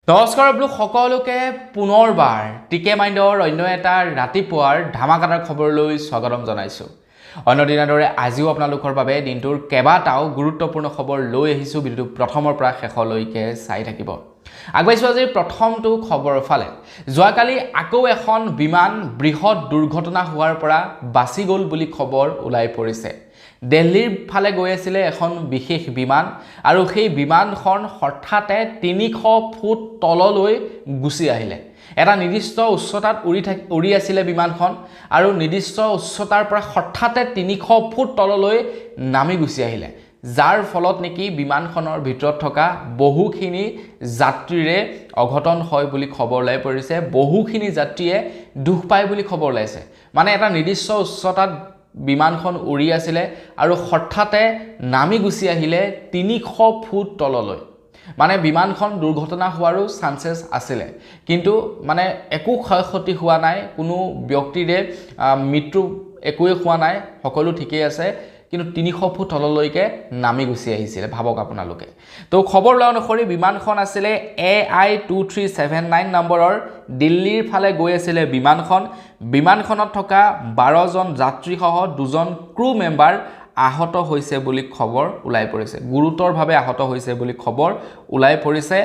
নমস্কাৰ বোলো সকলোকে পুনৰবাৰ টিকে মাইণ্ডৰ অন্য এটা ৰাতিপুৱাৰ ধামাকাদাৰ খবৰলৈ স্বাগতম জনাইছোঁ। অন্য দিনৰ দৰে আজিও আপোনালোকৰ বাবে দিনটোৰ কেইবাটাও গুৰুত্বপূৰ্ণ খবৰ লৈ আহিছোঁ। ভিডিঅ'টো প্ৰথমৰ পৰা শেষলৈকে চাই থাকিব। আগবাঢ়িছোঁ আজিৰ প্ৰথমটো খবৰৰ ফালে। যোৱাকালি আকৌ এখন বিমান বৃহৎ দুৰ্ঘটনা হোৱাৰ পৰা বাচি গ'ল বুলি খবৰ ওলাই পৰিছে। দিল্লীৰ ফালে গৈ আছিলে এখন বিশেষ বিমান আৰু সেই বিমানখন হঠাতে ৩০০ ফুট তললৈ গুচি আহিলে। এটা নিৰ্দিষ্ট উচ্চতাত উৰি আছিলে বিমানখন আৰু নিৰ্দিষ্ট উচ্চতাৰ পৰা হঠাতে ৩০০ ফুট তললৈ নামি গুচি আহিলে, যাৰ ফলত নেকি বিমানখনৰ ভিতৰত থকা বহুখিনি যাত্ৰীৰে অঘটন হয় বুলি খবৰ ওলাই পৰিছে। বহুখিনি যাত্ৰীয়ে দুখ পায় বুলি খবৰ ওলাইছে। মানে এটা নিৰ্দিষ্ট উচ্চতাত বিমানখন উৰি আছিলে আৰু হঠাতে নামি গুচি আহিলে ৩০০ ফুট তললৈ। মানে বিমানখন দুৰ্ঘটনা হোৱাৰো চান্সেছ আছিলে, কিন্তু মানে একো ক্ষয়ক্ষতি হোৱা নাই, কোনো ব্যক্তিৰে মৃত্যু একোৱে হোৱা নাই, সকলো ঠিকেই আছে। কিন্তু ৩০০ ফুট তললৈকে নামি গুচি আহিছিলে, ভাবক আপোনালোকে। তো খবৰ লোৱা অনুসৰি বিমানখন আছিলে AI2379 নম্বৰৰ। দিল্লীৰ ফালে গৈ আছিলে বিমানখন। বিমানখনত থকা 12জন যাত্ৰীসহ 2জন ক্ৰু মেম্বাৰ আহত হৈছে বুলি খবৰ ওলাই পৰিছে। গুৰুতৰভাৱে আহত হৈছে বুলি খবৰ ওলাই পৰিছে।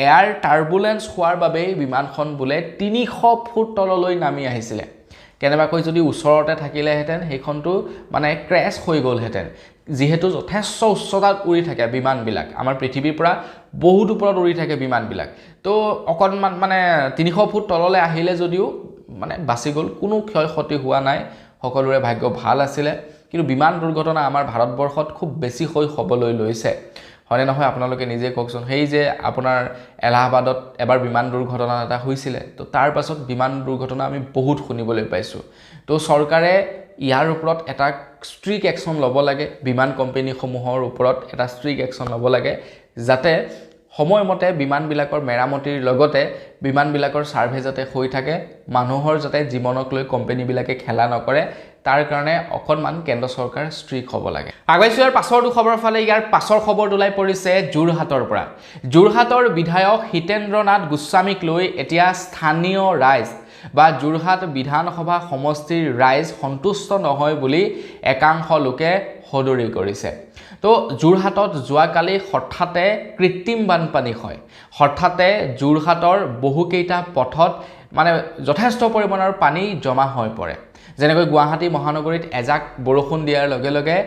এয়াৰ টাৰ্বুলেন্স হোৱাৰ বাবেই বিমানখন বোলে ৩০০ ফুট তললৈ নামি আহিছিলে। কেনেবাকৈ যদি ওচৰতে থাকিলেহেঁতেন সেইখনটো মানে ক্ৰেছ হৈ গ'লহেঁতেন, যিহেতু যথেষ্ট উচ্চতাত উৰি থাকে বিমানবিলাক। আমাৰ পৃথিৱীৰ পৰা বহুত ওপৰত উৰি থাকে বিমানবিলাক। তো অকণমান মানে ৩০০ ফুট তললৈ আহিলে যদিও মানে বাচি গ'ল, কোনো ক্ষয় ক্ষতি হোৱা নাই, সকলোৰে ভাগ্য ভাল আছিলে। কিন্তু বিমান দুৰ্ঘটনা আমাৰ ভাৰতবৰ্ষত খুব বেছি হ'বলৈ লৈছে, হয়নে নহয় আপোনালোকে নিজে কওকচোন। সেই যে আপোনাৰ এলাহাবাদত এবাৰ বিমান দুৰ্ঘটনা এটা হৈছিলে, তো তাৰ পাছত বিমান দুৰ্ঘটনা আমি বহুত শুনিবলৈ পাইছোঁ। তো চৰকাৰে ইয়াৰ ওপৰত এটা ষ্ট্ৰিক্ট একশ্যন ল'ব লাগে, বিমান কোম্পানীসমূহৰ ওপৰত এটা ষ্ট্ৰিক্ট একশ্যন ল'ব লাগে, যাতে সময়মতে বিমানবিলাকৰ মেৰামতিৰ লগতে বিমানবিলাকৰ ছাৰ্ভে যাতে হৈ থাকে, মানুহৰ যাতে জীৱনক লৈ কোম্পানীবিলাকে খেলা নকৰে, তাৰ কাৰণে অকণমান কেন্দ্ৰ চৰকাৰ ষ্ট্ৰিক্ট হ'ব লাগে। আগুৱাইছোঁ ইয়াৰ পাছৰটো খবৰৰ ফালে। ইয়াৰ পাছৰ খবৰটো ওলাই পৰিছে যোৰহাটৰ পৰা। যোৰহাটৰ বিধায়ক হিতেন্দ্ৰ নাথ গোস্বামীক লৈ এতিয়া স্থানীয় ৰাইজ বা যোৰহাট বিধানসভা সমষ্টিৰ ৰাইজ সন্তুষ্ট নহয় বুলি একাংশ লোকে সদৰি কৰিছে। তো যোৰহাটত যোৱাকালি হঠাতে কৃত্ৰিম বানপানী হয়। হঠাতে যোৰহাটৰ বহুকেইটা পথত মানে যথেষ্ট পৰিমাণৰ পানী জমা হৈ পৰে। যেনেকৈ গুৱাহাটী মহানগৰীত এজাক বৰষুণ দিয়াৰ লগে লগে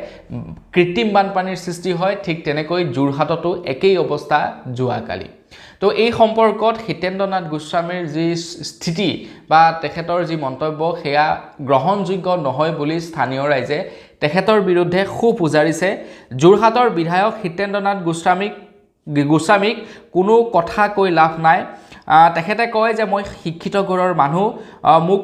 কৃত্ৰিম বানপানীৰ সৃষ্টি হয়, ঠিক তেনেকৈ যোৰহাটতো একেই অৱস্থা যোৱাকালি। তো এই সম্পৰ্কত হিতেন্দ্ৰ নাথ গোস্বামীৰ যি স্থিতি বা তেখেতৰ যি মন্তব্য, সেয়া গ্ৰহণযোগ্য নহয় বুলি স্থানীয় ৰাইজে তেখেতৰ বিৰুদ্ধে ক্ষোভ উজাৰিছে। যোৰহাটৰ বিধায়ক হিতেন্দ্ৰ নাথ গোস্বামীক কোনো কথা কৈ লাভ নাই। তেখেতে কয় যে মই শিক্ষিত ঘৰৰ মানুহ, মোক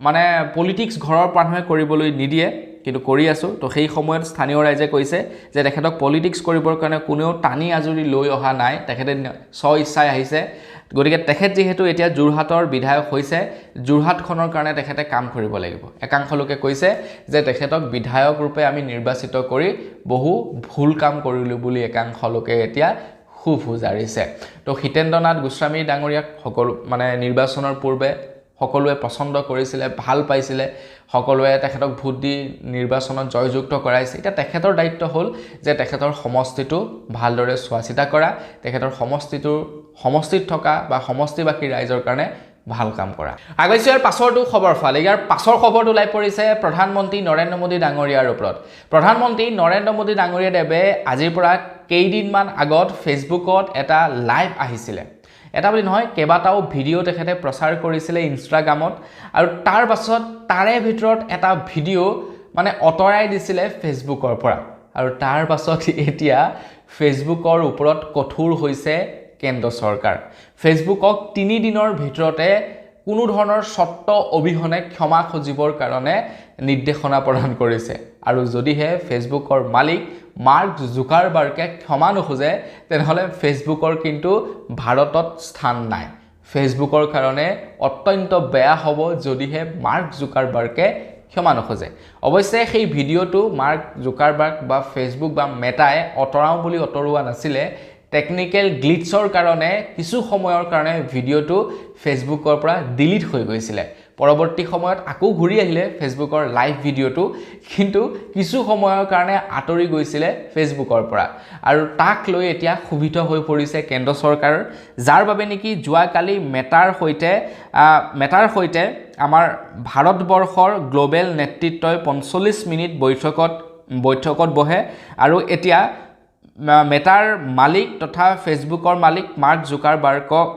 মানে পলিটিক্স ঘৰৰ মানুহে কৰিবলৈ নিদিয়ে, কিন্তু কৰি আছোঁ। তো সেই সময়ত স্থানীয় ৰাইজে কৈছে যে তেখেতক পলিটিক্স কৰিবৰ কাৰণে কোনেও টানি আজুৰি লৈ অহা নাই, তেখেতে স্ব ইচ্ছাই আহিছে। গতিকে তেখেত যিহেতু এতিয়া যোৰহাটৰ বিধায়ক হৈছে, যোৰহাটখনৰ কাৰণে তেখেতে কাম কৰিব লাগিব। একাংশ লোকে কৈছে যে তেখেতক বিধায়ক ৰূপে আমি নিৰ্বাচিত কৰি বহু ভুল কাম কৰিলোঁ বুলি একাংশ লোকে এতিয়া ক্ষোভ উজাৰিছে। তো হিতেন্দ্ৰ নাথ গোস্বামী ডাঙৰীয়াক সকলো মানে নিৰ্বাচনৰ পূৰ্বে সকলোৱে পচন্দ কৰিছিলে, ভাল পাইছিলে, সকলোৱে তেখেতক ভোট দি নিৰ্বাচনত জয়যুক্ত কৰাইছে। এতিয়া তেখেতৰ দায়িত্ব হ'ল যে তেখেতৰ সমষ্টিটো ভালদৰে চোৱা চিতা কৰা, তেখেতৰ সমষ্টিত থকা বা সমষ্টিবাসী ৰাইজৰ কাৰণে ভাল কাম কৰা। আগুৱাইছোঁ ইয়াৰ পাছৰটো খবৰ ফালে। ইয়াৰ পাছৰ খবৰটো ওলাই পৰিছে প্ৰধানমন্ত্ৰী নৰেন্দ্ৰ মোদী ডাঙৰীয়াৰ ওপৰত। প্ৰধানমন্ত্ৰী নৰেন্দ্ৰ মোদী ডাঙৰীয়াদেৱে আজিৰ পৰা কেইদিনমান আগত ফেচবুকত এটা লাইভ আহিছিলে। এটা বুলি নহয়, কেইবাটাও ভিডিঅ' তেখেতে প্ৰচাৰ কৰিছিলে ইনষ্টাগ্ৰামত, আৰু তাৰ পাছত তাৰে ভিতৰত এটা ভিডিঅ' মানে আঁতৰাই দিছিলে ফেচবুকৰ পৰা। আৰু তাৰ পাছত এতিয়া ফেচবুকৰ ওপৰত কঠোৰ হৈছে কেন্দ্ৰ চৰকাৰ। ফেচবুকক 3 দিনৰ ভিতৰতে কোনো ধৰণৰ চৰ্ত অবিহনে ক্ষমা খুজিবৰ কাৰণে নিৰ্দেশনা প্ৰদান কৰিছে। আৰু যদিহে ফেচবুকৰ মালিক মাৰ্ক জুকাৰবাৰ্গে ক্ষমা নোখোজে, তেনেহ'লে ফেচবুকৰ কিন্তু ভাৰতত স্থান নাই। ফেচবুকৰ কাৰণে অত্যন্ত বেয়া হ'ব যদিহে মাৰ্ক জুকাৰবাৰ্গে ক্ষমা নোখোজে। অৱশ্যে সেই ভিডিঅ'টো মাৰ্ক জুকাৰবাৰ্গ বা ফেচবুক বা মেটাই অঁতৰাও বুলি অঁতৰোৱা নাছিলে, টেকনিক্যাল গ্লিটছৰ কাৰণে কিছু সময়ৰ কাৰণে ভিডিঅ'টো ফেচবুকৰ পৰা ডিলিট হৈ গৈছিল পৰৱৰ্তী সময়ত আকৌ ঘূৰি আহিলে ফেচবুকৰ লাইভ ভিডিঅ'টো কিন্তু কিছু সময়ৰ কাৰণে আঁতৰি গৈছিল ফেচবুকৰ পৰা আৰু তাক লৈ এতিয়া ক্ষোভিত হৈ পৰিছে কেন্দ্ৰ চৰকাৰ যাৰ বাবে নেকি যোৱাকালি মেটাৰ সৈতে আমাৰ ভাৰতবৰ্ষৰ গ্লোবেল নেতৃত্বই 45 মিনিট বৈঠকত বহে আৰু এতিয়া মেটাৰ মালিক তথা ফেচবুকৰ মালিক মাৰ্ক জুকাৰবাৰ্গক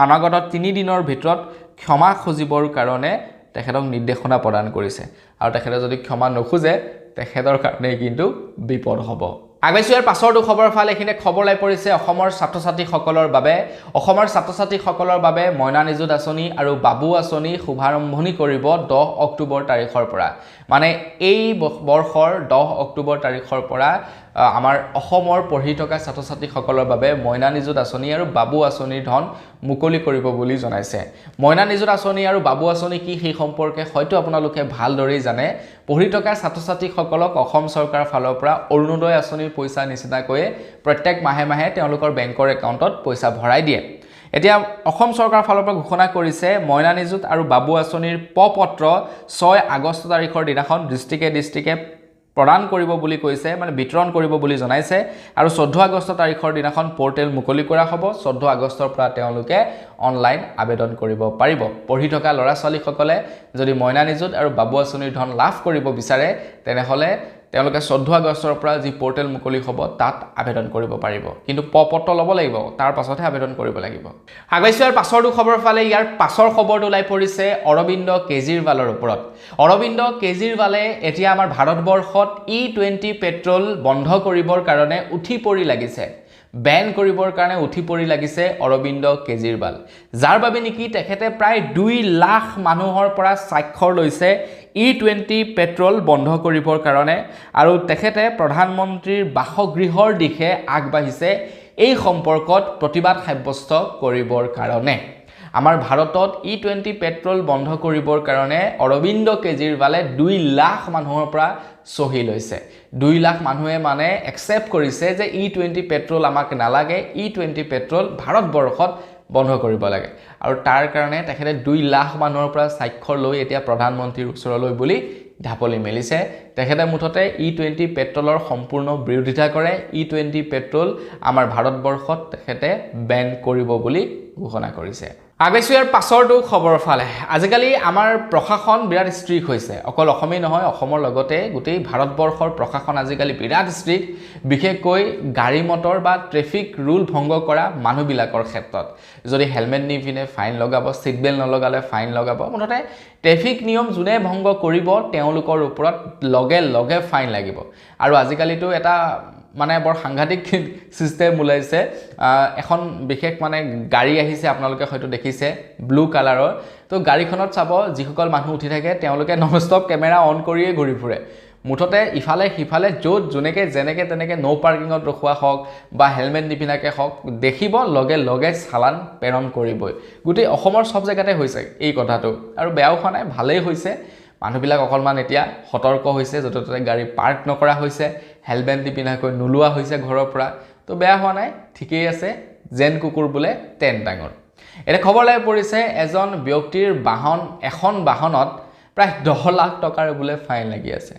অনাগত 3 দিনৰ ভিতৰত ক্ষমা খুজিবৰ কাৰণে তেখেতক নিৰ্দেশনা প্ৰদান কৰিছে আৰু তেখেতে যদি ক্ষমা নখুজে তেখেতৰ কাৰণে কিন্তু বিপদ হ'ব আগবাইছো ইয়াৰ পাছৰটো খবৰ ফালে এখিনি খবৰ লাই পৰিছে অসমৰ ছাত্ৰ-ছাত্ৰীসকলৰ বাবে মইনা নিযুত আঁচনি আৰু বাবু আঁচনি শুভাৰম্ভণি কৰিব 10 অক্টোবৰ তাৰিখৰ পৰা মানে এই বৰ্ষৰ 10 অক্টোবৰ তাৰিখৰ পৰা আমাৰ অসমৰ পঢ়ি থকা ছাত্ৰ-ছাত্ৰীসকলৰ বাবে মইনা নিযুত আঁচনি আৰু বাবু আঁচনিৰ ধন মুকলি কৰিব বুলি জনাইছে মইনা নিযুত আঁচনি আৰু বাবু আঁচনি কি সেই সম্পৰ্কে হয়তো আপোনালোকে ভালদৰে জানে পঢ়ি থকা ছাত্ৰ-ছাত্ৰীসকলক অসম চৰকাৰৰ ফালৰ পৰা অৰুণোদয় আঁচনিৰ পইচা নিচিনাকৈ প্ৰত্যেক মাহে মাহে তেওঁলোকৰ বেংকৰ একাউণ্টত পইচা ভৰাই দিয়ে এতিয়া অসম চৰকাৰৰ ফালৰ পৰা ঘোষণা কৰিছে মইনা নিযুত আৰু বাবু আঁচনিৰ পত্ৰ 6 আগষ্ট তাৰিখৰ দিনাখন ডিস্ট্ৰিক্টে প্ৰদান কৰিব বুলি কৈছে মানে বিতৰণ কৰিব বুলি জনাইছে আৰু 14 আগষ্ট তাৰিখৰ দিনাখন পোৰ্টেল মুকলি কৰা হ'ব 14 আগষ্টৰ পৰা তেওঁলোকে অনলাইন আবেদন কৰিব পাৰিব পঢ়ি থকা ল'ৰা-ছোৱালীসকলে যদি মইনা নিযুত আৰু বাবু আঁচনিৰ ধন লাভ কৰিব বিচাৰে তেনেহলে তেওঁলোকে 14 আগষ্টৰ পৰা যি পোৰ্টেল মুকলি হ'ব তাত আবেদন কৰিব পাৰিব কিন্তু পত্ৰ ল'ব লাগিব তাৰ পাছতহে আবেদন কৰিব লাগিব আগবাইছৰ পাছৰটো খবৰ ফালে ইয়াৰ পাছৰ খবৰটো লাই পৰিছে অৰবিন্দ কেজৰিৱালৰ ওপৰত অৰবিন্দ কেজৰিৱালে এতিয়া আমাৰ ভাৰতবৰ্ষত E20 পেট্ৰল বন্ধ কৰিবৰ কাৰণে উঠি পৰি লাগিছে বেন কৰিবৰ কাৰণে উঠি পৰি লাগিছে অৰবিন্দ কেজৰিৱাল যাৰ বাবে নেকি তেখেতে প্ৰায় 2 লাখ মানুহৰ পৰা স্বাক্ষৰ লৈছে E20 পেট্ৰল বন্ধ কৰিবৰ কাৰণে আৰু তেখেতে প্ৰধানমন্ত্ৰীৰ বাসগৃহৰ দিশে আগবাঢ়িছে এই সম্পৰ্কত প্ৰতিবাদ সাব্যস্ত কৰিবৰ কাৰণে আমাৰ ভাৰতত E20 পেট্ৰল বন্ধ কৰিবৰ কাৰণে অৰবিন্দ কেজৰিৱালে 2 লাখ মানুহৰ পৰা সহি লৈছে 2 লাখ মানুহে মানে একসেপ্ট কৰিছে যে E20 পেট্ৰল আমাক নালাগে E20 পেট্ৰল ভাৰতবৰ্ষত বন্ধ কৰিব লাগে আৰু তাৰ কাৰণে তেখেতে 2 লাখ মানুহৰ পৰা স্বাক্ষৰ লৈ এতিয়া প্ৰধানমন্ত্ৰীৰ ওচৰলৈ বুলি ঢাপলি মেলিছে তেখেতে মুঠতে E20 পেট্ৰলৰ সম্পূৰ্ণ বিৰোধিতা কৰে E20 পেট্ৰল আমাৰ ভাৰতবৰ্ষত তেখেতে বেন কৰিব বুলি ঘোষণা কৰিছে আগবাইছো ইয়াৰ পাছৰটো খবৰ ফালে আজিকালি আমাৰ প্ৰশাসন বিৰাট ষ্ট্ৰিক হৈছে অকল অসমেই নহয় অসমৰ লগতে গোটেই ভাৰতবৰ্ষৰ প্ৰশাসন আজিকালি বিৰাট ষ্ট্ৰিক বিশেষকৈ গাড়ী মটৰ বা ট্ৰেফিক ৰুল ভংগ কৰা মানুহবিলাকৰ ক্ষেত্ৰত যদি হেলমেট নিপিনে ফাইন লগাব সিট বেল্ট নলগালে ফাইন লগাব মুঠতে ট্ৰেফিক নিয়ম যোনে ভংগ কৰিব তেওঁলোকৰ ওপৰত লগে ফাইন লাগিব আৰু আজিকালিতো এটা মানে বৰ সাংঘাতিক সিস্টেম ওলাইছে এখন বিশেষ মানে গাড়ী আহিছে আপোনালোকে হয়তো দেখিছে ব্লু কালাৰৰ তো গাড়ীখনত চাব যিসকল মানুহ উঠি থাকে তেওঁলোকে নন ষ্টপ কেমেৰা অন কৰিয়ে ঘূৰি ফুৰে মুঠতে ইফালে সিফালে য'ত জুনেকে যেনেকে তেনেকে নো পাৰ্কিঙত ৰখোৱা হওক বা হেলমেট নিপিনাকে হওক দেখিব লগে চালান প্ৰেৰণ কৰিবই গোটেই অসমৰ সব জেগাতে হৈছে এই কথাটো আৰু বেয়াও হোৱা নাই ভালেই হৈছে মানুহবিলাক অকলমান এতিয়া সতৰ্ক হৈছে য'তে ত'তে গাড়ী পাৰ্ক নকৰা হৈছে হেলমেট নিপিনাকৈ নুলোৱা হৈছে ঘৰৰ পৰা তো বেয়া হোৱা নাই ঠিকই আছে জেন কুকুৰ বোলে তেন ডাঙৰ এটা খবৰ লাই পৰিছে এজন ব্যক্তিৰ এখন বাহনত প্ৰায় 10 লাখ টকাৰ বোলে ফাইন লাগি আছে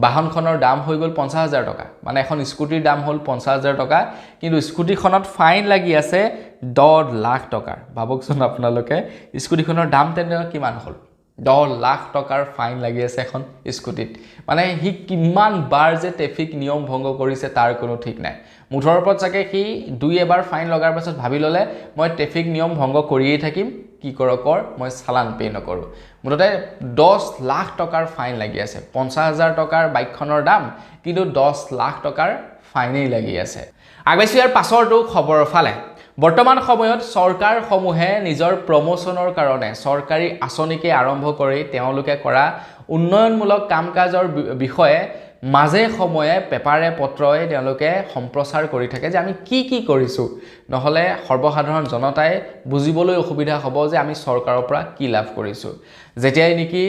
বাহনখনৰ দাম হৈ গ'ল 50,000 টকা মানে এখন স্কুটিৰ দাম হ'ল 50,000 টকা কিন্তু স্কুটিখনত ফাইন লাগি আছে 10 লাখ টকা ভাবকচোন আপোনালোকে স্কুটিখনৰ দাম তেনে কিমান হ'ল 10 লাখ টকাৰ ফাইন লাগি আছে এখন স্কুটিত মানে হি কিমান বাৰ যে ট্ৰেফিক নিয়ম ভংগ কৰিছে তাৰ কোনো ঠিক নাই মুঠৰ ওপৰত চাগে সি 2 এবাৰ ফাইন লগাৰ পাছত ভাবি ললে মই ট্ৰেফিক নিয়ম ভংগ কৰিয়েই থাকিম কি কৰ মই চালান পে নকৰো মুঠতে 10 লাখ টকাৰ ফাইন লাগি আছে 50,000 টকাৰ বাইকখনৰ দাম কিন্তু 10 লাখ টকাৰ ফাইনেই লাগি আছে আগবাইছো ইয়াৰ পাছৰটো খবৰ ফালে বৰ্তমান সময়ত চৰকাৰসমূহে নিজৰ প্ৰমোচনৰ কাৰণে চৰকাৰী আঁচনিকে আৰম্ভ কৰি তেওঁলোকে কৰা উন্নয়নমূলক কামকাজৰ বিষয়ে মাজে সময়ে পেপাৰে পত্ৰই তেওঁলোকে সম্প্ৰচাৰ কৰি থাকে যে আমি কি কৰিছোঁ, নহ'লে সৰ্বসাধাৰণ জনতাই বুজিবলৈ অসুবিধা হ'ব যে আমি চৰকাৰৰ পৰা কি লাভ কৰিছোঁ। যেতিয়াই নেকি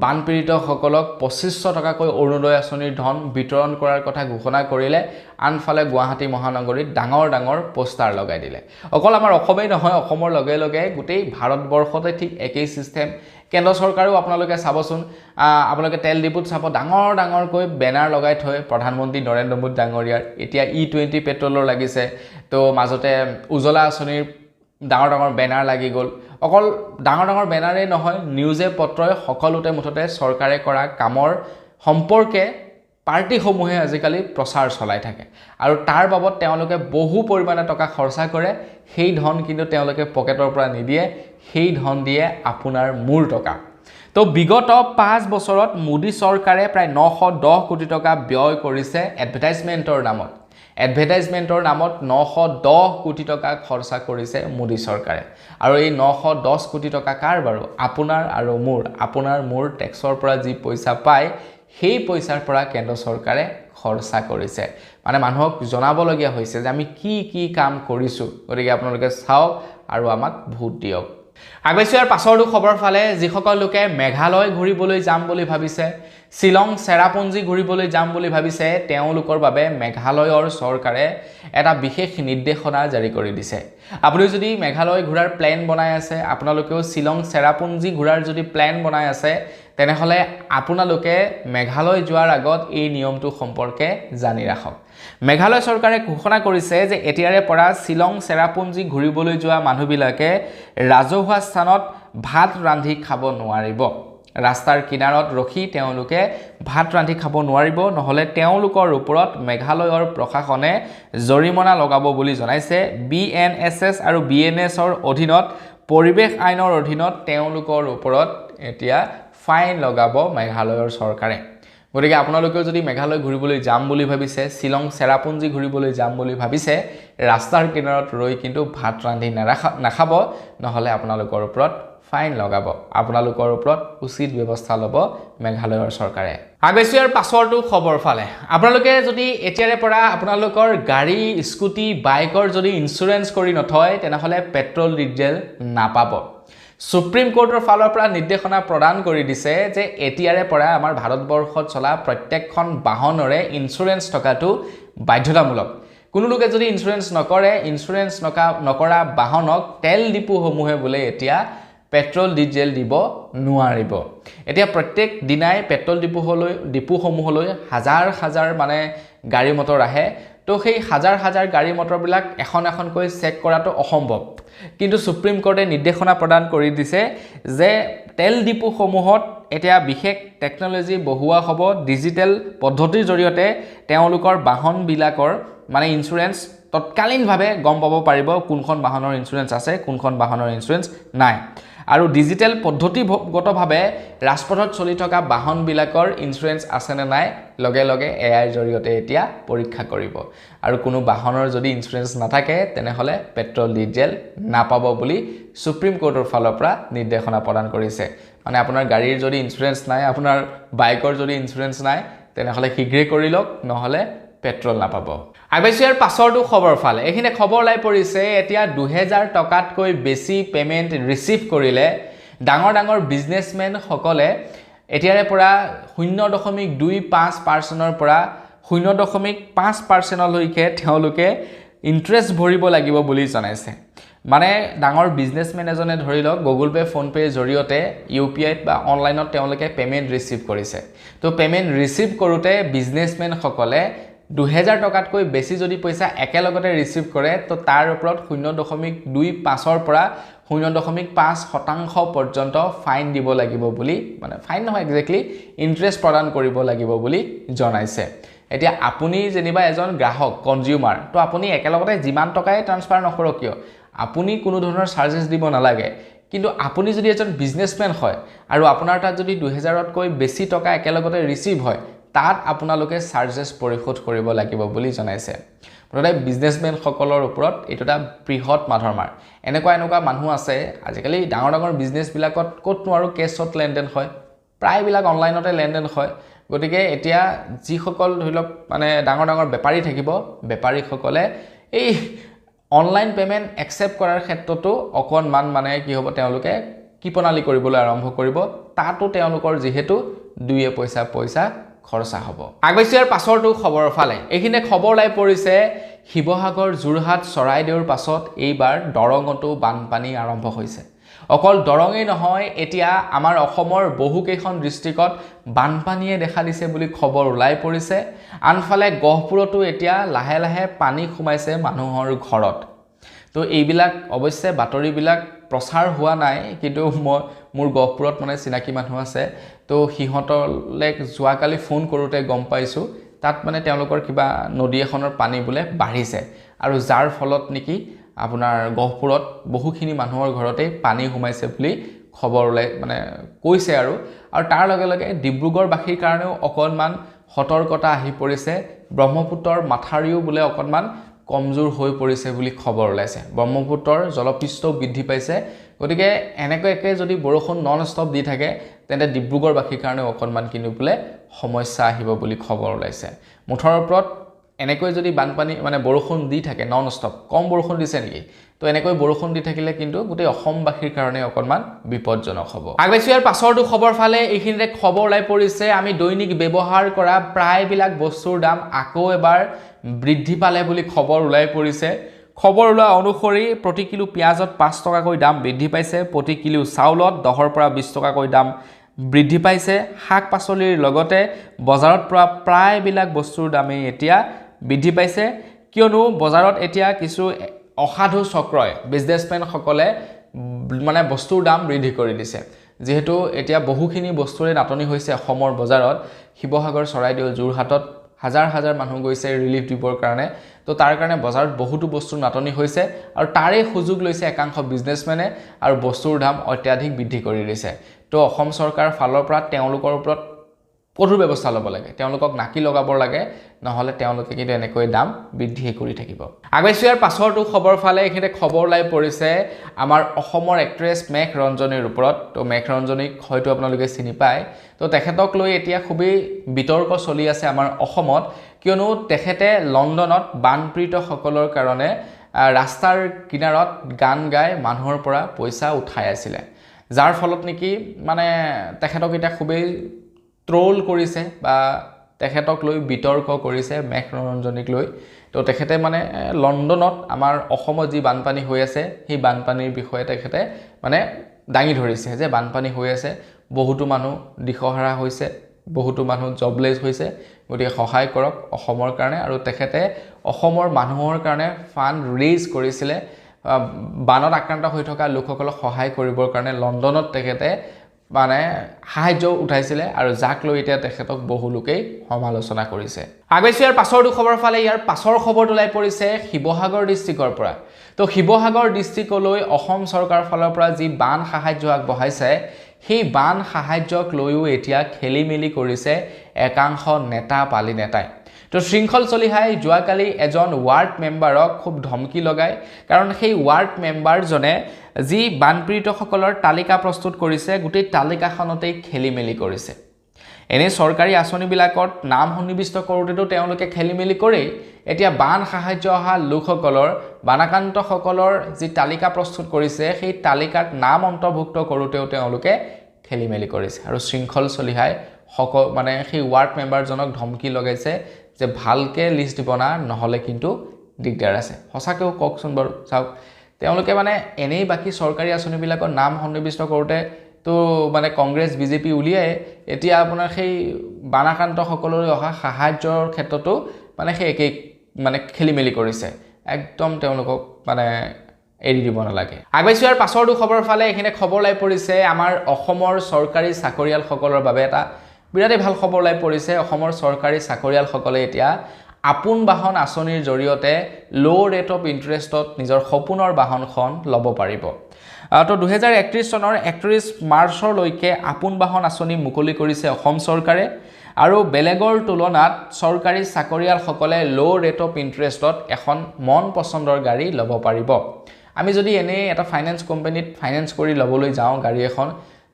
বানপীড়িতসকলক 2500 টকাকৈ অৰুণোদয় আঁচনিৰ ধন বিতৰণ কৰাৰ কথা ঘোষণা কৰিলে, আনফালে গুৱাহাটী মহানগৰীত ডাঙৰ পোষ্টাৰ লগাই দিলে। অকল আমাৰ অসমেই নহয়, অসমৰ লগে লগে গোটেই ভাৰতবৰ্ষতে ঠিক একেই ছিষ্টেম। কেন্দ্ৰ চৰকাৰেও আপোনালোকে চাবচোন, আপোনালোকে তেল ডিপুত চাব, ডাঙৰকৈ বেনাৰ লগাই থৈ প্ৰধানমন্ত্ৰী নৰেন্দ্ৰ মোদী ডাঙৰীয়াৰ। এতিয়া E20 পেট্ৰলৰ লাগিছে, তো মাজতে উজ্জ্বলা আঁচনিৰ ডাঙৰ বেনাৰ লাগি গ'ল। অকল ডাঙৰ বেনাৰেই নহয়, নিউজে পত্ৰই সকলোতে মুঠতে চৰকাৰে কৰা কামৰ সম্পৰ্কে পাৰ্টিসমূহে আজিকালি প্ৰচাৰ চলাই থাকে, আৰু তাৰ বাবদ তেওঁলোকে বহু পৰিমাণে টকা খৰচা কৰে। সেই ধন কিন্তু তেওঁলোকে পকেটৰ পৰা নিদিয়ে, সেই ধন দিয়ে আপোনাৰ মূৰ টকা। তো বিগত 5 বছৰত মোদী চৰকাৰে প্ৰায় 910 কোটি টকা ব্যয় কৰিছে এডভাৰটাইজমেণ্টৰ নামত। 910 কোটি টকা খৰচা কৰিছে মোদী চৰকাৰে। আৰু এই 910 কোটি টকা কাৰ বাৰু? আপোনাৰ আৰু মোৰ, আপোনাৰ মোৰ টেক্সৰ পৰা যি পইচা পায়, সেই পইচাৰ পৰা কেন্দ্ৰ চৰকাৰে খৰচা কৰিছে। মানে মানুহক জনাবলগীয়া হৈছে যে আমি কি কাম কৰিছোঁ। গতিকে আপোনালোকে চাওক আৰু আমাক ভোট দিয়ক। আগবাইছোঁ ইয়াৰ পাছৰটো খবৰ ফালে। যিসকল লোকে মেঘালয় ঘূৰিবলৈ যাম বুলি ভাবিছে, শ্বিলং চেৰাপুঞ্জী ঘূৰিবলৈ যাম বুলি ভাবিছে, তেওঁলোকৰ বাবে মেঘালয়ৰ চৰকাৰে এটা বিশেষ নিৰ্দেশনা জাৰি কৰি দিছে। আপুনি যদি মেঘালয় ঘূৰাৰ প্লেন বনাই আছে, আপোনালোকেও শ্বিলং চেৰাপুঞ্জী ঘূৰাৰ যদি প্লেন বনাই আছে, তেনেহ'লে আপোনালোকে মেঘালয় যোৱাৰ আগত এই নিয়মটো সম্পৰ্কে জানি ৰাখক। মেঘালয় চৰকাৰে ঘোষণা কৰিছে যে এতিয়াৰে পৰা শ্বিলং চেৰাপুঞ্জী ঘূৰিবলৈ যোৱা মানুহবিলাকে ৰাজহুৱা স্থানত ভাত ৰান্ধি খাব নোৱাৰিব। ৰাস্তাৰ কিনাৰত ৰখি তেওঁলোকে ভাত ৰান্ধি খাব নোৱাৰিব, নহ'লে তেওঁলোকৰ ওপৰত মেঘালয়ৰ প্ৰশাসনে জৰিমনা লগাব বুলি জনাইছে। BNSS আৰু BNSৰ অধীনত, পৰিৱেশ আইনৰ অধীনত তেওঁলোকৰ ওপৰত এতিয়া ফাইন লগাব মেঘালয়ৰ চৰকাৰে। গতিকে আপোনালোকেও যদি মেঘালয় ঘূৰিবলৈ যাম বুলি ভাবিছে, শ্বিলং চেৰাপুঞ্জী ঘূৰিবলৈ যাম বুলি ভাবিছে, ৰাস্তাৰ কিনাৰত ৰৈ কিন্তু ভাত ৰান্ধি নাখাব, নহ'লে আপোনালোকৰ ওপৰত ফাইন লগাব, আপোনালোকৰ ওপৰত উচিত ব্যৱস্থা ল'ব মেঘালয়ৰ চৰকাৰে। আগবাইছোঁ ইয়াৰ পাছৰটো খবৰ ফালে। আপোনালোকে যদি এতিয়াৰে পৰা আপোনালোকৰ গাড়ী, স্কুটি, বাইকৰ যদি ইঞ্চুৰেঞ্চ কৰি নথয়, তেনেহ'লে পেট্ৰল, ডিজেল নাপাব। সুপ্ৰিম কোৰ্টৰ ফালৰ পৰা নিৰ্দেশনা প্ৰদান কৰি দিছে যে এতিয়াৰে পৰা আমাৰ ভাৰতবৰ্ষত চলা প্ৰত্যেকখন বাহনৰে ইঞ্চুৰেঞ্চ থকাটো বাধ্যতামূলক। কোনো লোকে যদি ইঞ্চুৰেঞ্চ নকৰে, ইঞ্চুৰেঞ্চ নকৰা বাহনক তেল ডিপুসমূহে বোলে এতিয়া পেট্ৰল, ডিজেল দিব নোৱাৰিব। এতিয়া প্ৰত্যেক দিনাই পেট্ৰল ডিপুসমূহলৈ হাজাৰ মানে গাড়ী মটৰ আহে। তো সেই হাজাৰ গাড়ী মটৰবিলাক এখনকৈ চেক কৰাটো অসম্ভৱ। কিন্তু সুপ্ৰিম কোৰ্টে নিৰ্দেশনা প্ৰদান কৰি দিছে যে তেল ডিপুসমূহত এতিয়া বিশেষ টেকন'লজি বহুৱা হ'ব। ডিজিটেল পদ্ধতিৰ জৰিয়তে তেওঁলোকৰ বাহনবিলাকৰ মানে ইঞ্চুৰেঞ্চ তৎকালীনভাৱে গম পাব পাৰিব কোনখন বাহনৰ ইঞ্চুৰেঞ্চ আছে, কোনখন বাহনৰ ইঞ্চুৰেঞ্চ নাই। আৰু ডিজিটেল পদ্ধতিগতভাৱে ৰাজপথত চলি থকা বাহনবিলাকৰ ইঞ্চুৰেঞ্চ আছেনে নাই লগে এআইৰ জৰিয়তে এতিয়া পৰীক্ষা কৰিব। আৰু কোনো বাহনৰ যদি ইঞ্চুৰেঞ্চ নাথাকে, তেনেহ'লে পেট্ৰল, ডিজেল নাপাব বুলি সুপ্ৰিম কোৰ্টৰ ফালৰ পৰা নিৰ্দেশনা প্ৰদান কৰিছে। মানে আপোনাৰ গাড়ীৰ যদি ইঞ্চুৰেঞ্চ নাই, আপোনাৰ বাইকৰ যদি ইঞ্চুৰেঞ্চ নাই, তেনেহ'লে শীঘ্ৰে কৰি লওক, নহ'লে পেট্ৰল নাপাব। আগবাইছোঁ ইয়াৰ পাছৰটো খবৰ ফালে। এইখিনি খবৰ ওলাই পৰিছে, এতিয়া 2000 টকাতকৈ বেছি পে'মেণ্ট ৰিচিভ কৰিলে ডাঙৰ বিজনেছমেনসকলে এতিয়াৰে পৰা 0.25% পৰা 0.5%লৈকে তেওঁলোকে ইণ্টাৰেষ্ট ভৰিব লাগিব বুলি জনাইছে। মানে ডাঙৰ বিজনেছমেন এজনে ধৰি লওক গুগল পে', ফোন পে'ৰ জৰিয়তে UPIত বা অনলাইনত তেওঁলোকে পে'মেণ্ট ৰিচিভ কৰিছে। তো পে'মেণ্ট ৰিচিভ কৰোঁতে বিজনেছমেনসকলে 2000 টকাতকৈ বেছি যদি পইচা একেলগতে ৰিচিভ কৰে, তো তাৰ ওপৰত 0.25% পৰা 0.5% পৰ্যন্ত ফাইন দিব লাগিব বুলি, মানে ফাইন নহয় একজেক্টলি, ইণ্টাৰেষ্ট প্ৰদান কৰিব লাগিব বুলি জনাইছে। এতিয়া আপুনি যেনিবা এজন গ্ৰাহক, কনজিউমাৰ, তো আপুনি একেলগতে যিমান টকাই ট্ৰান্সফাৰ নকৰক কিয়, আপুনি কোনো ধৰণৰ চাৰ্জেছ দিব নালাগে। কিন্তু আপুনি যদি এজন বিজনেছমেন হয় আৰু আপোনাৰ তাত যদি 2000তকৈ বেছি টকা একেলগতে ৰিচিভ হয়, তাত আপোনালোকে চাৰ্জেছ পৰিশোধ কৰিব লাগিব বুলি জনাইছে। মুঠতে বিজনেছমেনসকলৰ ওপৰত এইটো এটা বৃহৎ মাধৰ মাৰ। এনেকুৱা মানুহ আছে আজিকালি ডাঙৰ বিজনেছবিলাকত ক'তনো আৰু কেছত লেনদেন হয়, প্ৰায়বিলাক অনলাইনতে লেনদেন হয়। গতিকে এতিয়া যিসকল ধৰি লওক মানে ডাঙৰ ডাঙৰ বেপাৰী থাকিব বেপাৰীসকলে এই অনলাইন পেমেন্ট একসেপ্ট কৰাৰ ক্ষেত্ৰতো অকণমান মানে কি হ'ব তেওঁলোকে কিপনালি কৰিবলৈ আৰম্ভ কৰিব তাতো তেওঁলোকৰ যেহেতু দুয়ে পইচা খৰচা হ'ব আগবাইছো ইয়াৰ পাছৰটো খবৰৰ ফালে এইখিনে খবৰ লাই পৰিছে শিৱসাগৰ যোৰহাট চৰাইদেউৰ পাছত এইবাৰ দৰঙতো বানপানী আৰম্ভ হৈছে অকল দৰঙেই নহয় এতিয়া আমাৰ অসমৰ বহুকেইখন ডিস্ট্ৰিক্টত বানপানীয়ে দেখা দিছে বুলি খবৰ ওলাই পৰিছে আনফালে গহপুৰতো এতিয়া লাহে লাহে পানী সোমাইছে মানুহৰ ঘৰত তো এইবিলাক অৱশ্যে বাতৰিবিলাক প্ৰচাৰ হোৱা নাই কিন্তু মোৰ গহপুৰত মানে চিনাকি মানুহ আছে তো সিহঁতলে যোৱাকালি ফোন কৰোতে গম পাইছো তাত মানে তেওঁলোকৰ কিবা নদী এখনৰ পানী বুলে বাঢ়িছে আৰু যাৰ ফলত নেকি আপোনাৰ গহপুৰত বহুখিনি মানুহৰ ঘৰতে পানী সোমাইছে বুলি খবৰ ওলাই মানে কৈছে আৰু তাৰ লগে লগে ডিব্ৰুগড়বাসীৰ কাৰণেও অকণমান সতৰ্কতা আহি পৰিছে ব্ৰহ্মপুত্ৰৰ মাথাৰিও বুলে অকণমান কমজোৰ হৈ পৰিছে বুলি খবৰ ওলাইছে ব্ৰহ্মপুত্ৰৰ জলপৃষ্ঠও বৃদ্ধি পাইছে গতিকে এনেকৈ যদি বৰষুণ নন ষ্টপ দি থাকে তেন্তে ডিব্ৰুগড়বাসীৰ কাৰণে অকণমান কিন্তু বুলে সমস্যা আহিব বুলি খবৰ ওলাইছে মুঠৰ ওপৰত এনেকৈ যদি বানপানী মানে বৰষুণ দি থাকে নন ষ্টপ কম বৰষুণ দিছে নেকি তো এনেকৈ বৰষুণ দি থাকিলে কিন্তু গোটেই অসমবাসীৰ কাৰণে অকণমান বিপদজনক হ'ব আগবাইছো ইয়াৰ পাছৰটো খবৰ ফালে এইখিনিতে খবৰ ওলাই পৰিছে আমি দৈনিক ব্যৱহাৰ কৰা প্ৰায়বিলাক বস্তুৰ দাম আকৌ এবাৰ বৃদ্ধি পালে বুলি খবৰ ওলাই পৰিছে খবৰ ওলোৱা অনুসৰি প্ৰতি কিলো পিয়াজত 5 টকাকৈ দাম বৃদ্ধি পাইছে প্ৰতি কিলো চাউলত 10 পৰা 20 টকাকৈ দাম বৃদ্ধি পাইছে শাক পাচলিৰ লগতে বজাৰত প্ৰায়বিলাক বস্তুৰ দামে এতিয়া বৃদ্ধি পাইছে কিয়নো বজাৰত এতিয়া কিছু অসাধু চক্ৰই বিজনেছমেন সকলে মানে বস্তুৰ দাম বৃদ্ধি কৰি দিছে যেহেতু এতিয়া বহুখিনি বস্তুৰে নাটনি হৈছে অসমৰ বজাৰত শিৱসাগৰ চৰাইদেউ যোৰহাটত হাজাৰ হাজাৰ মানুহ গৈছে ৰিলিফ দিবৰ কাৰণে তো তাৰ কাৰণে বজাৰত বহুতো বস্তুৰ নাটনি হৈছে আৰু তাৰে সুযোগ লৈছে একাংশ বিজনেছমেনে আৰু বস্তুৰ দাম অত্যাধিক বৃদ্ধি কৰি দিছে তো অসম চৰকাৰ ফালৰ পৰা তেওঁলোকৰ ওপৰত কঠোৰ ব্যৱস্থা ল'ব লাগে তেওঁলোকক নাকি লগাব লাগে নহলে তেওঁলোকে কিন্তু এনেকৈ দাম বৃদ্ধি কৰি থাকিব আগবাইছো ইয়াৰ পাছৰটো খবৰ ফালে এখিতে খবৰ লাই পৰিছে আমাৰ অসমৰ এক্ট্ৰেছ মেঘ ৰঞ্জনীৰ ওপৰত তো মেঘ ৰঞ্জনীক হয়তো আপোনালোকে চিনি পায় তো তেখেতক লৈ এতিয়া খুবেই বিতৰ্ক চলি আছে আমাৰ অসমত কিয়নো তেখেতে লণ্ডনত বানপীড়িত সকলৰ কাৰণে ৰাস্তাৰ কিনাৰত গান গাই মানুহৰ পৰা পইচা উঠাই আছিল যাৰ ফলত নেকি মানে তেখেতক এতিয়া খুবেই ট্ৰোল কৰিছে বা তেখেতক লৈ বিতৰ্ক কৰিছে মেঘ ৰঞ্জনীক লৈ তো তেখেতে মানে লণ্ডনত আমাৰ অসমত যি বানপানী হৈ আছে সেই বানপানীৰ বিষয়ে তেখেতে মানে দাঙি ধৰিছে যে বানপানী হৈ আছে বহুতো মানুহ দিশহাৰা হৈছে বহুতো মানুহ জবলেছ হৈছে গতিকে সহায় কৰক অসমৰ কাৰণে আৰু তেখেতে অসমৰ মানুহৰ কাৰণে ফাণ্ড ৰেইজ কৰিছিলে বানত আক্ৰান্ত হৈ থকা লোকসকলক সহায় কৰিবৰ কাৰণে লণ্ডনত তেখেতে মানে সাহায্য উঠাইছিলে আৰু যাক লৈ এতিয়া তেখেতক বহু লোকেই সমালোচনা কৰিছে আগবাইছো ইয়াৰ পাছৰটো খবৰ ফালে ইয়াৰ পাছৰ খবৰটো ওলাই পৰিছে শিৱসাগৰ ডিস্ট্ৰিক্টৰ পৰা তো শিৱসাগৰ ডিস্ট্ৰিক্টলৈ অসম চৰকাৰৰ ফালৰ পৰা যি বান সাহায্য আগবঢ়াইছে সেই বান সাহায্যক লৈও এতিয়া খেলিমেলি কৰিছে একাংশ নেতা পালি নেতাই তো শৃংখল চলিহাই যোৱাকালি এজন ৱাৰ্ড মেম্বাৰক খুব ধমকি লগায় কাৰণ সেই ৱাৰ্ড মেম্বাৰজনে যি বানপীড়িতসকলৰ তালিকা প্ৰস্তুত কৰিছে গোটেই তালিকাখনতেই খেলিমেলি কৰিছে এনে চৰকাৰী আঁচনিবিলাকত নাম সন্নিবিষ্ট কৰোঁতেতো তেওঁলোকে খেলিমেলি কৰেই এতিয়া বান সাহায্য অহা লোকসকলৰ বানাক্ৰান্তসকলৰ যি তালিকা প্ৰস্তুত কৰিছে সেই তালিকাত নাম অন্তৰ্ভুক্ত কৰোঁতেও তেওঁলোকে খেলিমেলি কৰিছে আৰু শৃংখল চলিহাই মানে সেই ৱাৰ্ড মেম্বাৰজনক ধমকি লগাইছে যে ভালকে লিষ্ট দিব না নহলে কিন্তু দিগদাৰ আছে সঁচাকৈ কওকচোন বাৰু চাওক তেওঁলোকে মানে এনেই বাকি চৰকাৰী আঁচনিবিলাকৰ নাম সন্নিবিষ্ট কৰোঁতে তো মানে কংগ্ৰেছ বিজেপি উলিয়াই এতিয়া আপোনাৰ সেই বানাক্ৰান্ত সকললৈ অহা সাহায্যৰ ক্ষেত্ৰতো মানে সেই একেই মানে খেলিমেলি কৰিছে একদম তেওঁলোকক মানে এৰি দিব নালাগে আগবাইছো ইয়াৰ পাছৰটো খবৰ ফালে এইখিনি খবৰ লাই পৰিছে আমাৰ অসমৰ চৰকাৰী চাকৰিয়ালসকলৰ বাবে এটা বিৰাটেই ভাল খবৰ লাই পৰিছে অসমৰ চৰকাৰী চাকৰিয়ালসকলে এতিয়া আপোন বাহন আঁচনিৰ জৰিয়তে লো ৰেট অফ ইন্টাৰেষ্টত নিজৰ সপোনৰ বাহনখন ল'ব পাৰিব তো 2031 চনৰ 31 মাৰ্চলৈকে আপোন বাহন আঁচনি মুকলি কৰিছে অসম চৰকাৰে আৰু বেলেগৰ তুলনাত চৰকাৰী চাকৰিয়ালসকলে লো ৰেট অফ ইন্টাৰেষ্টত এখন মন পছন্দৰ গাড়ী ল'ব পাৰিব আমি যদি এনে এটা ফাইনেন্স কোম্পানীত ফাইনেন্স কৰি ল'বলৈ যাওঁ গাড়ী এখন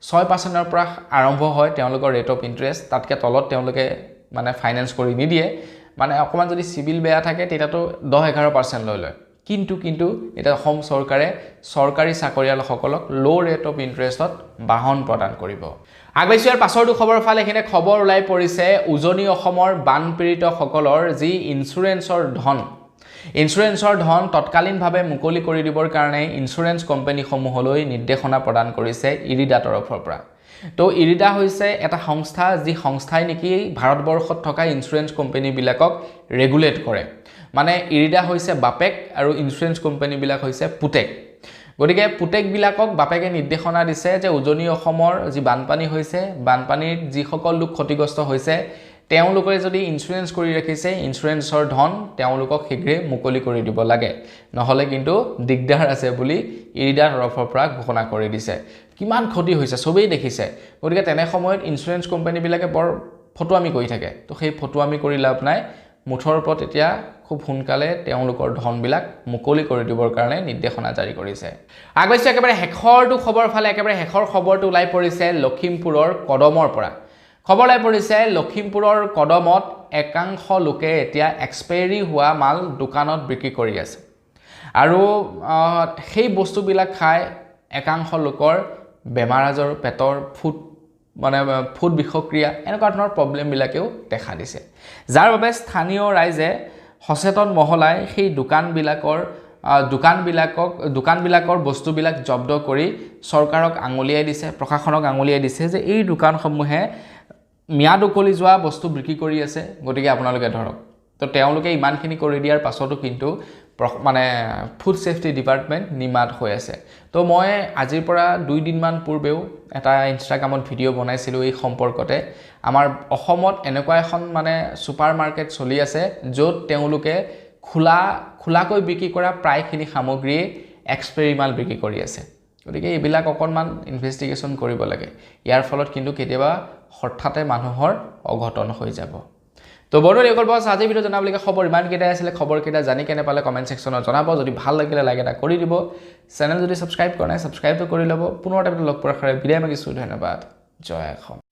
6% পৰা আৰম্ভ হয় তেওঁলোকৰ ৰেট অফ ইন্টাৰেষ্ট তাতকে তলত তেওঁলোকে মানে ফাইনান্স কৰি নিদিয়ে মানে অকমান যদি সিভিল বেয়া থাকে তেতিয়াতো 10-11% লৈ লয় কিন্তু এটা অসম চৰকাৰে চৰকাৰী চাকৰিয়ালসকলক লো ৰেট অফ ইন্টাৰেষ্টত বাহন প্ৰদান কৰিব আগবাইছৰ পাছৰটো খবৰ ফালে এখানে খবৰ ওলাই পৰিছে উজনি অসমৰ বানপীড়িতসকলৰ যি ইন্সুৰেন্সৰ ধন তৎকালীনভাৱে মুকলি কৰি দিবৰ কাৰণে ইন্সুৰেন্স কোম্পানীসমূহলৈ নিৰ্দেশনা প্ৰদান কৰিছে ইৰিডা তৰফৰ পৰা তো ইৰিডা হৈছে এটা সংস্থা যি সংস্থাই নেকি ভাৰতবৰ্ষত থকা ইন্সুৰেন্স কোম্পানীবিলাকক ৰেগুলেট কৰে মানে ইৰিডা হৈছে বাপেক আৰু ইন্সুৰেন্স কোম্পানীবিলাক হৈছে পুতেক গতিকে পুতেকবিলাকক বাপেকে নিৰ্দেশনা দিছে যে উজনি অসমৰ যি বানপানী হৈছে বানপানীৰ যি সকল লোক ক্ষতিগ্ৰস্ত হৈছে তেওঁলোকে যদি ইন্সুৰেন্স কৰি ৰাখিছে ইন্সুৰেন্সৰ ধন তেওঁলোকক শীঘ্ৰে মুকলি কৰি দিব লাগে নহলে কিন্তু দিগদাৰ আছে বুলি ইৰিডাৰ তৰফৰ পৰা ঘোষণা কৰি দিছে কিমান ক্ষতি হৈছে সবেই দেখিছে গতিকে তেনে সময়ত ইন্সুৰেন্স কোম্পানীবিলাকে বৰ ফটোৱামি কৰি থাকে তো সেই ফটোৱামি কৰি লাভ নাই মুঠৰ ওপৰত এতিয়া খুব সোনকালে তেওঁলোকৰ ধনবিলাক মুকলি কৰি দিবৰ কাৰণে নিৰ্দেশনা জাৰি কৰিছে আগবাইছে একেবাৰে হেখৰটো খবৰ ফালে একেবাৰে হেখৰ খবৰটো ওলাই পৰিছে লখিমপুৰৰ কদমৰ পৰা খবৰ ওলাই পৰিছে লখিমপুৰৰ কদমত একাংশ লোকে এতিয়া এক্সপায়াৰি হোৱা মাল দোকানত বিক্ৰী কৰি আছে আৰু সেই বস্তুবিলাক খাই একাংশ লোকৰ বেমাৰ আজাৰ পেটৰ ফুড বিষক্ৰিয়া এনেকুৱা ধৰণৰ প্ৰবলেমবিলাকেও দেখা দিছে যাৰ বাবে স্থানীয় ৰাইজে সচেতন মহলাই সেই দোকানবিলাকৰ বস্তুবিলাক জব্দ কৰি চৰকাৰক আঙুলিয়াই দিছে প্ৰশাসনক আঙুলিয়াই দিছে যে এই দোকানসমূহে মিয়াদ উকলি যোৱা বস্তু বিক্ৰী কৰি আছে গতিকে আপোনালোকে ধৰক তো তেওঁলোকে ইমানখিনি কৰি দিয়াৰ পাছতো কিন্তু মানে ফুড সেফটি ডিপাৰ্টমেন্ট নিমাত হৈ আছে তো মই আজিৰ পৰা 2 দিনমান পূৰ্বেও এটা ইনষ্টাগ্ৰামত ভিডিও বনাইছিলো এই সম্পৰ্কতে আমাৰ অসমত এনেকুৱা এখন মানে সুপাৰ মাৰ্কেট চলি আছে য'ত তেওঁলোকে খোলাকৈ বিক্ৰী কৰা প্ৰায়খিনি সামগ্ৰী এক্সপায়াৰি মাল বিক্ৰী কৰি আছে গতিকে এইবিলাক অকনমান ইনভেষ্টিগেশ্যন কৰিব লাগে ইয়াৰ ফলত কিন্তু কেতিয়াবা হঠাতে মানুহৰ অঘটন হৈ যাব তো বন্ধুসকল এইকল বস আজি ভিডিও জনাবলগীয়া খবৰ ইমান কেইটা আছিল খবৰকেইটা জানি কেনে পালে কমেন্ট সেকশনত জনাব যদি ভাল লাগিলে লাইক এটা কৰি দিব চেনেল যদি সাবস্ক্ৰাইব কৰা নাই সাবস্ক্ৰাইব কৰি ল'ব পুনৰ এটা লগ পোৱাৰ আশাৰে বিদায় মাগিছো ধন্যবাদ জয় অসম